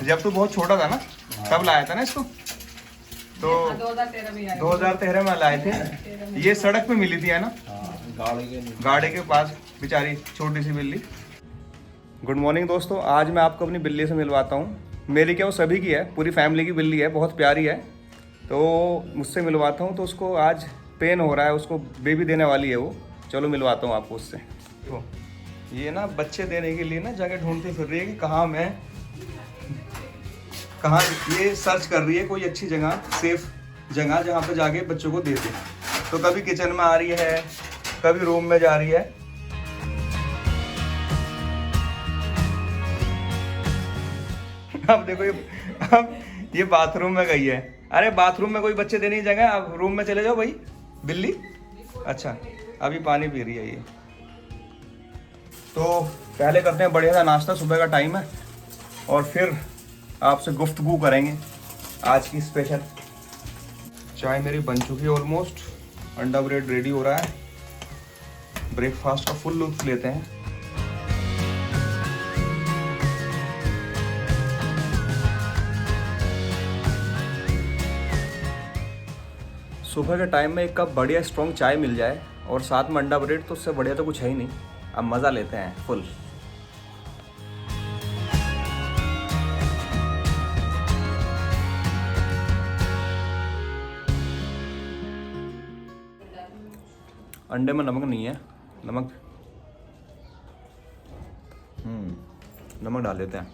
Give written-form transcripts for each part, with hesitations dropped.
जब तू बहुत छोटा था ना तब लाया था ना इसको, तो 2013 में लाए थे। ये सड़क पे मिली थी है ना, गाड़ी के पास बेचारी छोटी सी बिल्ली। गुड मॉर्निंग दोस्तों, आज मैं आपको अपनी बिल्ली से मिलवाता हूँ। मेरी क्या, वो सभी की है, पूरी फैमिली की बिल्ली है, बहुत प्यारी है। तो मुझसे मिलवाता हूँ। तो उसको आज पेन हो रहा है, उसको बेबी देने वाली है वो। चलो मिलवाता हूँ आपको उससे। तो ये ना बच्चे देने के लिए ना जगह ढूंढती फिर रही है कि कहाँ ये सर्च कर रही है कोई अच्छी जगह, सेफ जगह जहाँ पे जाके बच्चों को दे दे। तो कभी किचन में आ रही है, कभी रूम में जा रही है। अब देखो ये बाथरूम में गई है। अरे बाथरूम में कोई बच्चे देने की जगह, अब रूम में चले जाओ भाई बिल्ली। अच्छा अभी पानी पी रही है ये। तो पहले करते हैं बढ़िया सा नाश्ता, सुबह का टाइम है, और फिर आपसे गुफ्तगू करेंगे आज की स्पेशल। चाय मेरी बन चुकी है ऑलमोस्ट, अंडा ब्रेड रेडी हो रहा है। ब्रेकफास्ट का फुल लुत्फ लेते हैं। सुबह के टाइम में एक कप बढ़िया स्ट्रॉन्ग चाय मिल जाए और साथ में अंडा ब्रेड, तो उससे बढ़िया तो कुछ है ही नहीं। अब मज़ा लेते हैं फुल। अंडे में नमक नहीं है, नमक डाल देते हैं।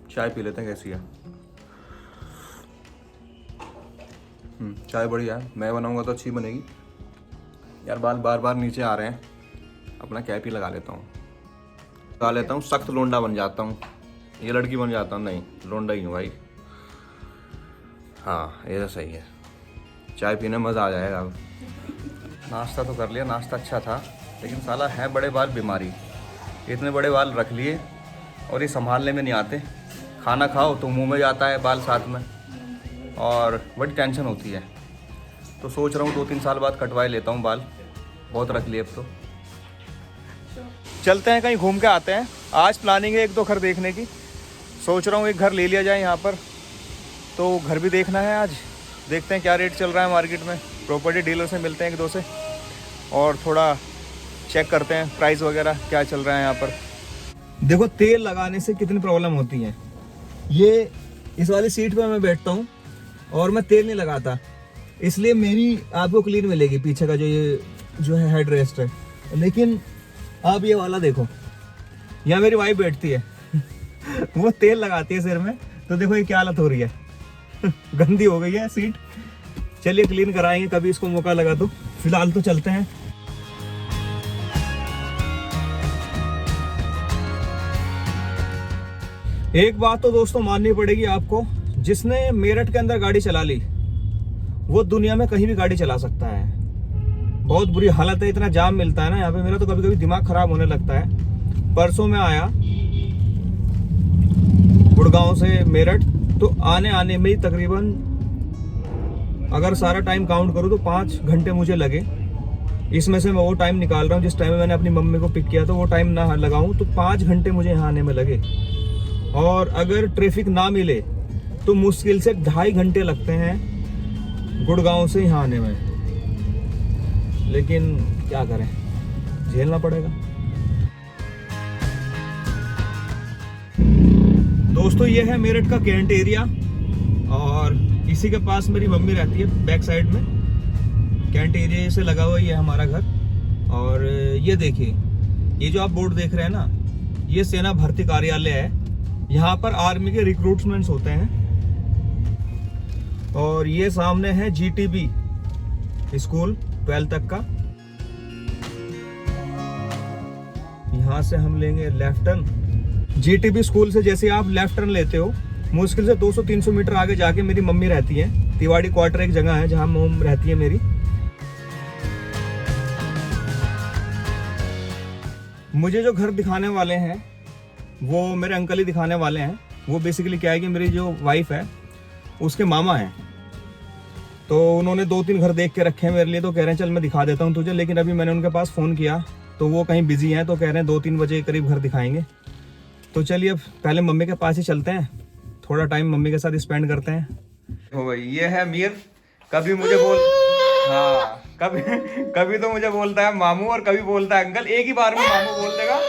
चाय पी लेते हैं कैसी है। चाय बढ़िया है, मैं बनाऊंगा तो अच्छी बनेगी। यार बाल बार बार नीचे आ रहे हैं, अपना कैप ही लगा लेता हूँ। सख्त लोंडा बन जाता हूँ, ये लड़की बन जाता हूँ। नहीं, लोंडा ही हूँ भाई। हाँ ये तो सही है, चाय पीने में मज़ा आ जाएगा। अब नाश्ता तो कर लिया, नाश्ता अच्छा था, लेकिन साला है बड़े बाल बीमारी। इतने बड़े बाल रख लिए और ये संभालने में नहीं आते। खाना खाओ तो मुंह में जाता है बाल साथ में, और बड़ी टेंशन होती है। तो सोच रहा हूँ 2-3 साल बाद कटवाए लेता हूँ बाल, बहुत रख लिए अब तो। चलते हैं कहीं घूम के आते हैं। आज प्लानिंग है 1-2 घर देखने की। सोच रहा हूँ एक घर ले लिया जाए यहाँ पर, तो घर भी देखना है आज। देखते हैं क्या रेट चल रहा है मार्केट में। प्रॉपर्टी डीलर से मिलते हैं 1-2 से, और थोड़ा चेक करते हैं प्राइस वगैरह क्या चल रहा है यहाँ पर। देखो तेल लगाने से कितनी प्रॉब्लम होती है। ये इस वाली सीट पे मैं बैठता हूँ और मैं तेल नहीं लगाता, इसलिए मेरी आपको क्लीन मिलेगी पीछे का जो है हेड रेस्ट है। लेकिन आप ये वाला देखो, यहाँ मेरी वाइफ बैठती है वो तेल लगाती है सिर में, तो देखो ये क्या हालत हो रही है गंदी हो गई है सीट। चलिए क्लीन कराएंगे कभी इसको मौका लगा तो। फिलहाल तो चलते हैं। एक बात तो दोस्तों माननी पड़ेगी आपको, जिसने मेरठ के अंदर गाड़ी चला ली वो दुनिया में कहीं भी गाड़ी चला सकता है। बहुत बुरी हालत है, इतना जाम मिलता है ना यहाँ पे, मेरा तो कभी कभी दिमाग खराब होने लगता है। परसों मैं आया गुड़गांव से मेरठ, तो आने में ही तकरीबन अगर सारा टाइम काउंट करूँ तो 5 घंटे मुझे लगे। इसमें से मैं वो टाइम निकाल रहा हूँ जिस टाइम में मैंने अपनी मम्मी को पिक किया, तो वो टाइम ना लगाऊं तो 5 घंटे मुझे यहाँ आने में लगे। और अगर ट्रैफिक ना मिले तो मुश्किल से 2.5 घंटे लगते हैं गुड़गांव से यहाँ आने में। लेकिन क्या करें, झेलना पड़ेगा। दोस्तों ये है मेरठ का कैंट एरिया, और इसी के पास मेरी मम्मी रहती है, बैक साइड में। कैंट एरिया से लगा हुआ ये हमारा घर। और ये देखिए, ये जो आप बोर्ड देख रहे हैं ना, ये सेना भर्ती कार्यालय है। यहाँ पर आर्मी के रिक्रूटमेंट्स होते हैं। और ये सामने है GTB स्कूल 12 तक का। यहाँ से हम लेंगे लेफ्ट टर्न। GTB स्कूल से जैसे आप लेफ्ट टर्न लेते हो, मुश्किल से 200-300 मीटर आगे जाके मेरी मम्मी रहती है। तिवाड़ी क्वार्टर एक जगह है जहाँ मम रहती है मेरी। मुझे जो घर दिखाने वाले हैं वो मेरे अंकल ही दिखाने वाले हैं। वो बेसिकली क्या है कि मेरी जो वाइफ है उसके मामा हैं, तो उन्होंने 2-3 घर देख के रखे हैं मेरे लिए। तो कह रहे हैं चल मैं दिखा देता हूँ तुझे। लेकिन अभी मैंने उनके पास फ़ोन किया तो वो कहीं बिजी हैं, तो कह रहे हैं 2-3 बजे करीब घर दिखाएंगे। तो चलिए अब पहले मम्मी के पास ही चलते हैं, थोड़ा टाइम मम्मी के साथ स्पेंड करते हैं। हो भाई, ये है मीर, कभी मुझे हाँ कभी तो मुझे बोलता है मामू और कभी बोलता है अंकल, एक ही बार में मामू बोल देगा।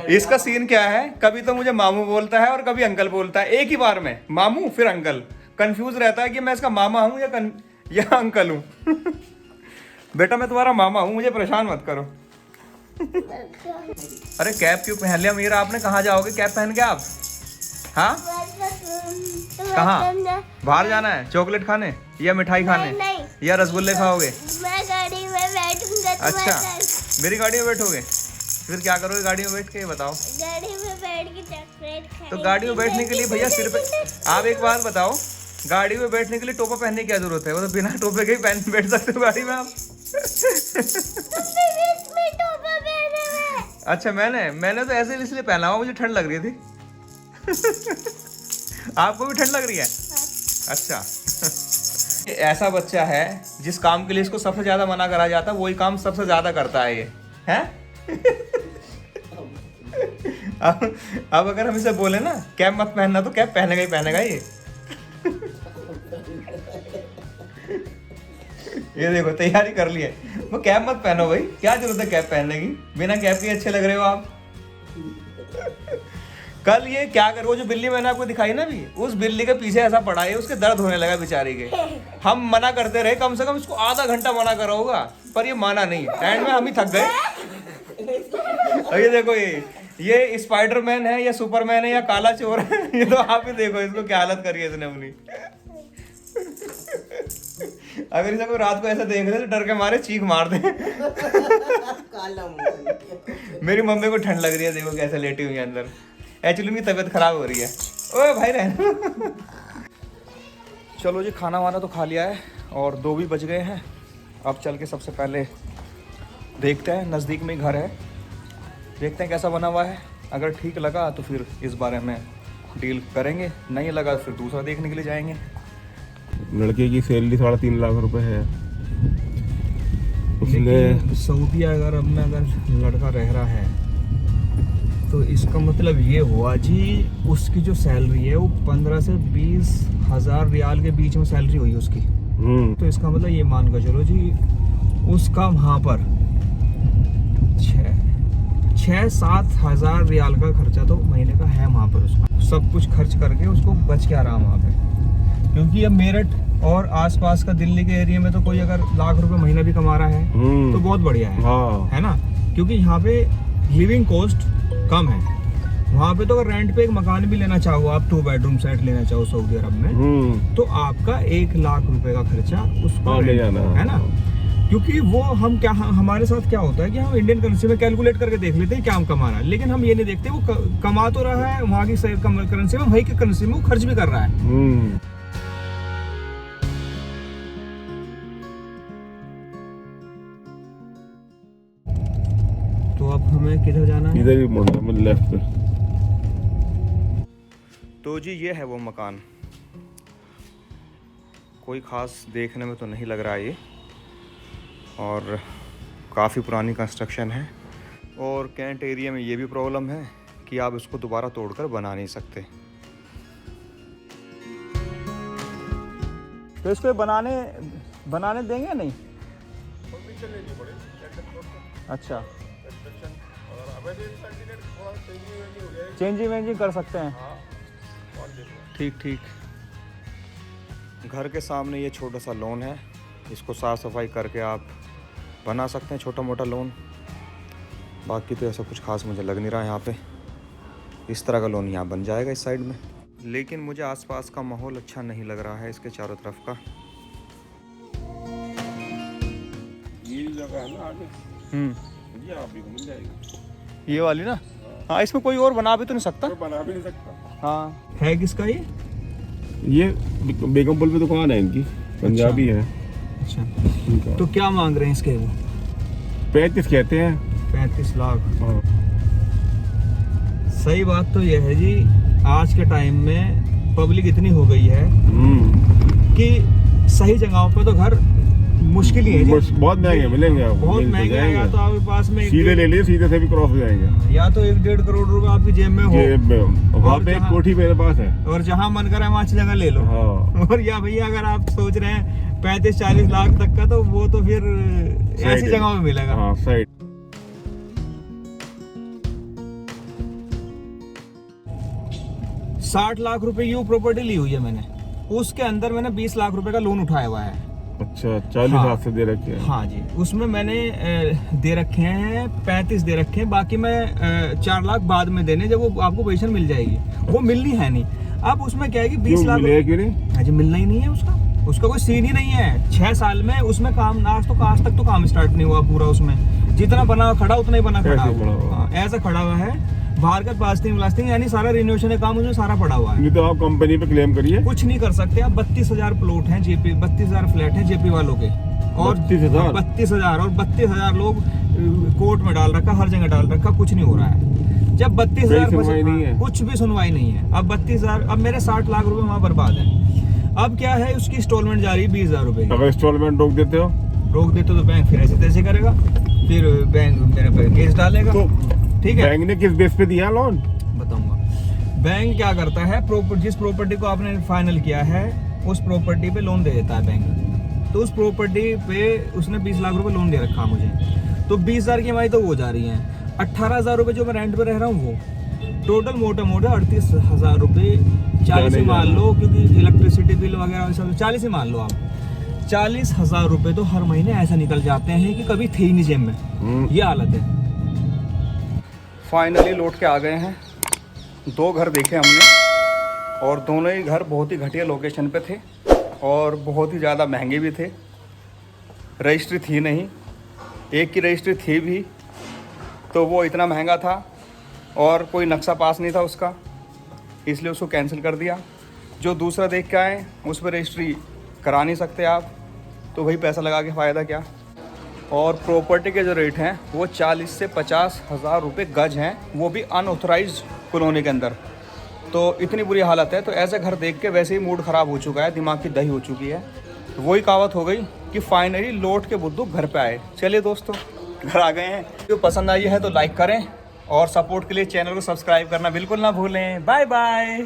इसका सीन क्या है, कभी तो मुझे मामू बोलता है और कभी अंकल बोलता है, एक ही बार में मामू फिर अंकल। कंफ्यूज रहता है कि मैं इसका मामा हूँ या अंकल हूँ। बेटा मैं तुम्हारा मामा हूँ, मुझे परेशान मत करो। अरे कैप क्यों पहन लिया मीरा आपने, कहाँ जाओगे कैप पहन के आप? हाँ कहाँ, बाहर जाना है चॉकलेट खाने या मिठाई खाने या रसगुल्ले खाओगे? मैं गाड़ी में बैठूंगा। अच्छा मेरी गाड़ी में बैठोगे, फिर क्या करोगे गाड़ी में बैठ के, बताओ? गाड़ी में बैठ के चॉकलेट खाएंगे। तो गाड़ी में बैठने के लिए भैया सिर पे, आप एक बात बताओ, गाड़ी में बैठने के लिए टोपा पहनने की क्या जरूरत है? वो तो बिना टोपे के ही पहन बैठ सकते हो गाड़ी में आप। अच्छा मैंने तो ऐसे इसलिए पहना हुआ, मुझे ठंड लग रही थी। आपको भी ठंड लग रही है? अच्छा। ऐसा बच्चा है जिस काम के लिए इसको सबसे ज्यादा मना करा जाता है, वही काम सबसे ज्यादा करता है ये, है? अब अगर हम इसे बोले ना कैप मत पहनना, तो कैप पहनेगा ही पहनेगा ये। ये देखो तैयारी कर ली है, वो कैप मत पहनो भाई, क्या जरूरत है कैप पहनने की, बिना कैप के अच्छे लग रहे हो आप। कल ये क्या कर, वो जो बिल्ली मैंने आपको दिखाई ना भी, उस बिल्ली के पीछे ऐसा पड़ा है, उसके दर्द होने लगा बेचारी के। हम मना करते रहे, कम से कम इसको आधा घंटा मना करा होगा, पर ये माना नहीं। एंड में हम ही थक गए। ये देखो ये स्पाइडरमैन है या सुपरमैन है या काला चोर है, ये तो आप ही देखो इसको क्या हालत करी है इसने अपनी। अगर इसे कोई रात को ऐसा देख रहे तो डर के मारे चीख मार दे। मेरी मम्मी को ठंड लग रही है, देखो कैसे लेटी हुई है अंदर, एक्चुअली उनकी तबीयत खराब हो रही है। ओए भाई रहना। चलो जी खाना वाना तो खा लिया है और 2 भी बज गए हैं। अब चल के सबसे पहले देखते हैं, नज़दीक में ही घर है, देखते हैं कैसा बना हुआ है। अगर ठीक लगा तो फिर इस बारे में डील करेंगे, नहीं लगा तो फिर दूसरा देखने के लिए जाएंगे। लड़के की सैलरी 3.5 लाख रुपए है। उसने सऊदी अरब में अगर लड़का रह रहा है तो इसका मतलब ये हुआ जी, उसकी जो सैलरी है वो 15 से 20 हज़ार रियाल के बीच में सैलरी हुई उसकी। तो इसका मतलब ये मान कर चलो जी, उसका वहाँ पर 6-7 हज़ार रियाल का खर्चा तो महीने का है वहाँ पर उसका। सब कुछ खर्च करके उसको बच के आ रहा वहाँ पे, क्योंकि अब मेरठ और आसपास का दिल्ली के एरिया में तो कोई अगर लाख रुपए महीना भी कमा रहा है तो बहुत बढ़िया है। हाँ। है ना, क्योंकि यहाँ पे लिविंग कॉस्ट कम है। वहाँ पे तो अगर रेंट पे एक मकान भी लेना चाहो आप, 2 बेडरूम सेट लेना चाहो सऊदी अरब में, तो आपका 1 लाख रुपए का खर्चा उसको ले जाना है ना। क्योंकि वो हम क्या, हमारे साथ क्या होता है कि हम इंडियन करेंसी में कैलकुलेट करके देख लेते हैं क्या हम कमा रहा है, लेकिन हम ये नहीं देखते वो कमा तो रहा है वहाँ की करेंसी में, वही की करेंसी में वो खर्च भी कर रहा है। तो अब हमें किधर जाना है? इधर ही मुड़ना है, लेफ्ट पे। तो जी ये है वो मकान, कोई ख़ास देखने में तो नहीं लग रहा है ये, और काफ़ी पुरानी कंस्ट्रक्शन है। और कैंट एरिया में ये भी प्रॉब्लम है कि आप इसको दोबारा तोड़कर बना नहीं सकते। तो इसको बनाने देंगे नहीं? अच्छा, चेंजिंग कर सकते हैं। ठीक। घर के सामने ये छोटा सा लॉन है, इसको साफ़ सफाई करके आप बना सकते हैं छोटा मोटा लॉन। बाकी तो ऐसा कुछ खास मुझे लग नहीं रहा है यहाँ पे। इस तरह का लॉन यहाँ बन जाएगा इस साइड में, लेकिन मुझे आसपास का माहौल अच्छा नहीं लग रहा है इसके चारों तरफ का। ये जगह है ना आगे, ये आप भी मिल जाएगी ये वाली ना। हाँ, इसमें कोई और बना भी तो नहीं सकता? बना भी नहीं सकता। हाँ, है किसका ये बेगमपुर पे दुकान है इनकी, पंजाबी है। अच्छा, तो क्या मांग रहे हैं इसके? वो 35 कहते हैं। 35 लाख। हाँ। सही बात तो यह है जी, आज के टाइम में पब्लिक इतनी हो गई है कि सही जगहों पे तो घर मुश्किल ही है जी। बहुत महंगे मिलेंगे आपको, बहुत मिल तो महंगे जाएंगे। आएगा तो आपके पास में सीधे ले लिए, सीधे से भी क्रॉस हो जाएंगे। या तो 1-1.5 करोड़ रुपए आपकी जेब में हो, वहाँ पे एक जहाँ- कोठी मेरे पास है। और जहाँ मन करे वहाँ जगह ले लो। हाँ। और या भैया अगर आप सोच रहे हैं 35-40 लाख तक का, तो वो तो फिर ऐसी जगह में मिलेगा। हाँ साइड। 60 लाख रुपए यू प्रॉपर्टी ली हुई है मैंने, उसके अंदर मैंने 20 लाख रुपए का लोन उठाया हुआ है। अच्छा, 40 हाँ। लाख से दे रखे हैं। हाँ जी, उसमें मैंने दे रखे हैं 35 दे रखे हैं, बाकी मैं 4 लाख बाद में देने, जब वो आपको पोजीशन मिल जाएगी। वो मिलनी है नहीं। अब उसमें क्या है कि 20 लाख क्यों नहीं? हाँ जी, मिलना ही नहीं है उसका कोई सीन ही नहीं है। 6 साल में उसमें काम, आज तक तो काम स्टार्ट नहीं हुआ पूरा। उसमें जितना बना खड़ा उतना ही बना खड़ा हुआ, ऐसा खड़ा हुआ है। बाहर का प्लास्टिंग यानी सारा रिनोवेशन का काम उसमें सारा पड़ा हुआ है। नहीं तो आप कंपनी पे क्लेम करिए। कुछ नहीं कर सकते आप। 32,000 प्लॉट हैं जेपी, 32,000 फ्लैट हैं जेपी वालों के, और 32,000 और 32,000 लोग कोर्ट में डाल रखा, हर जगह डाल रखा, कुछ नहीं हो रहा है। जब 32,000 कुछ भी सुनवाई नहीं है। अब 32,000, अब मेरे 60 लाख रुपए वहाँ बर्बाद है। अब क्या है, उसकी इंस्टॉलमेंट जा रही है 20,000 रुपए की। अगर इंस्टॉलमेंट रोक देते हो तो बैंक फिर ऐसे तैसे करेगा, फिर बैंक मेरे पे केस डालेगा। तो ठीक है, बैंक ने किस बेस पे दिया लोन? बताऊंगा। बैंक क्या करता है, जिस प्रॉपर्टी को आपने फाइनल किया है उस प्रॉपर्टी पे लोन दे देता है बैंक। तो उस प्रॉपर्टी पे उसने 20 लाख रुपए लोन दे रखा मुझे, तो 20,000 की EMI तो वो जा रही है। 18,000 रुपए जो मैं रेंट पे रह रहा हूँ, वो टोटल मोटा 38,000 रुपए 40 ही मान लो, क्योंकि इलेक्ट्रिसिटी बिल वगैरह सब 40 ही मान लो आप। 40,000 रुपए तो हर महीने ऐसा निकल जाते हैं कि कभी थे ही नहीं जेब में। ये हालत है। फाइनली लौट के आ गए हैं। 2 घर देखे हमने, और दोनों ही घर बहुत ही घटिया लोकेशन पे थे और बहुत ही ज़्यादा महंगे भी थे। रजिस्ट्री थी नहीं, एक की रजिस्ट्री थी भी तो वो इतना महंगा था और कोई नक्शा पास नहीं था उसका, इसलिए उसको कैंसिल कर दिया। जो दूसरा देख के आए उस पर रजिस्ट्री करा नहीं सकते आप, तो वही पैसा लगा के फ़ायदा क्या। और प्रॉपर्टी के जो रेट हैं वो 40 से 50,000 रुपये गज हैं, वो भी अनऑथराइज्ड कॉलोनी के अंदर। तो इतनी बुरी हालत है। तो ऐसे घर देख के वैसे ही मूड ख़राब हो चुका है, दिमाग की दही हो चुकी है। वही कहावत हो गई कि फाइनली लौट के बुद्धू घर पे आए। चलिए दोस्तों, घर आ गए हैं। वीडियो पसंद आई है तो लाइक करें, और सपोर्ट के लिए चैनल को सब्सक्राइब करना बिल्कुल ना भूलें। Bye bye.